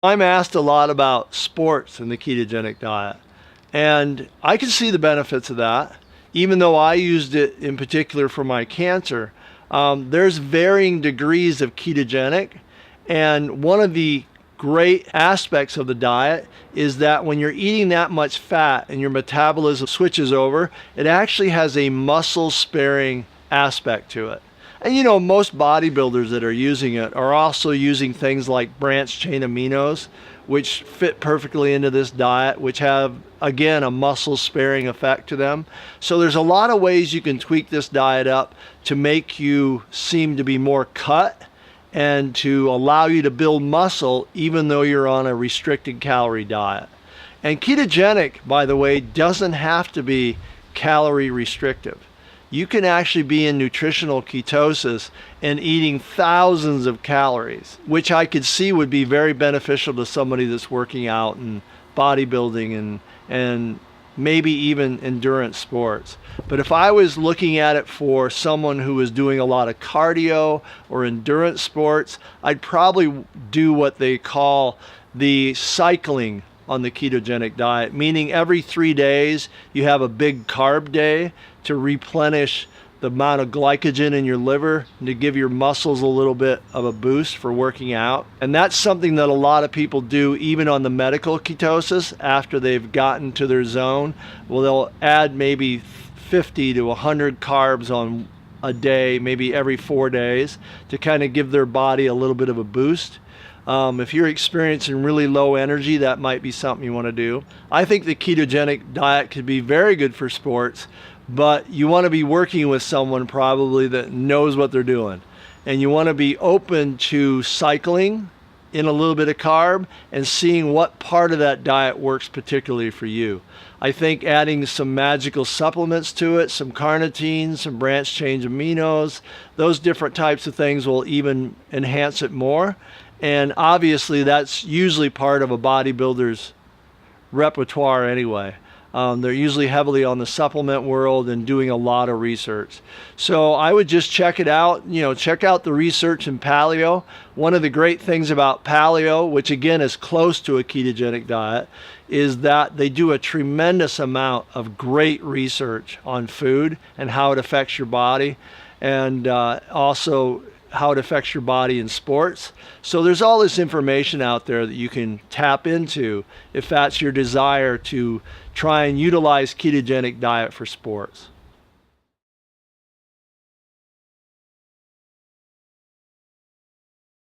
I'm asked a lot about sports in the ketogenic diet, and I can see the benefits of that. Even though I used it in particular for my cancer, there's varying degrees of ketogenic, and one of the great aspects of the diet is that when you're eating that much fat and your metabolism switches over, it actually has a muscle sparing aspect to it. And you know, most bodybuilders that are using it are also using things like branched chain aminos, which fit perfectly into this diet, which have, again, a muscle sparing effect to them. So there's a lot of ways you can tweak this diet up to make you seem to be more cut and to allow you to build muscle even though you're on a restricted calorie diet. And ketogenic, by the way, doesn't have to be calorie restrictive. You can actually be in nutritional ketosis and eating thousands of calories, which I could see would be very beneficial to somebody that's working out and bodybuilding and maybe even endurance sports. But if I was looking at it for someone who was doing a lot of cardio or endurance sports, I'd probably do what they call the cycling on the ketogenic diet, meaning every 3 days you have a big carb day to replenish the amount of glycogen in your liver and to give your muscles a little bit of a boost for working out. And that's something that a lot of people do even on the medical ketosis after they've gotten to their zone. Well, they'll add maybe 50 to 100 carbs on a day, maybe every 4 days, to kind of give their body a little bit of a boost. If you're experiencing really low energy, that might be something you want to do. I think the ketogenic diet could be very good for sports, but you want to be working with someone probably that knows what they're doing. And you want to be open to cycling in a little bit of carb and seeing what part of that diet works particularly for you. I think adding some magical supplements to it, some carnitine, some branched chain aminos, those different types of things will even enhance it more. And obviously that's usually part of a bodybuilder's repertoire anyway. They're usually heavily on the supplement world and doing a lot of research. So I would just check it out, check out the research in paleo. One of the great things about paleo, which again is close to a ketogenic diet, is that they do a tremendous amount of great research on food and how it affects your body, and also how it affects your body in sports. So there's all this information out there that you can tap into if that's your desire to try and utilize ketogenic diet for sports.